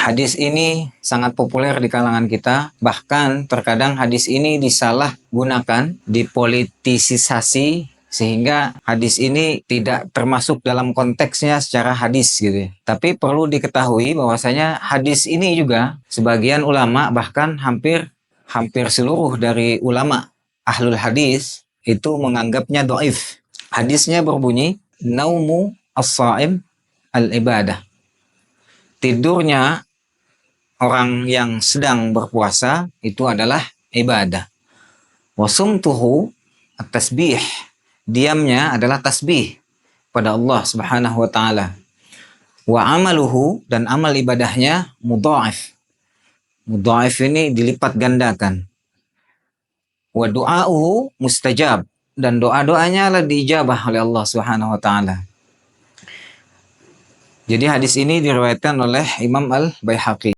Hadis ini sangat populer di kalangan kita, bahkan terkadang hadis ini disalahgunakan, dipolitisasi, sehingga hadis ini tidak termasuk dalam konteksnya secara hadis gitu ya. Tapi perlu diketahui bahwasanya hadis ini juga sebagian ulama, bahkan hampir seluruh dari ulama ahlul hadis itu menganggapnya dhaif. Hadisnya berbunyi, naumu as-shaim al-ibadah. Tidurnya orang yang sedang berpuasa itu adalah ibadah. Wasumtuhu at-tasbih. Diamnya adalah tasbih pada Allah Subhanahu wa taala. Wa amaluhu, dan amal ibadahnya mudha'if. Mudha'if ini dilipat gandakan. Wa du'auhu mustajab, dan doa-doanya adalah diijabah oleh Allah Subhanahu wa taala. Jadi hadis ini diriwayatkan oleh Imam Al-Baihaqi.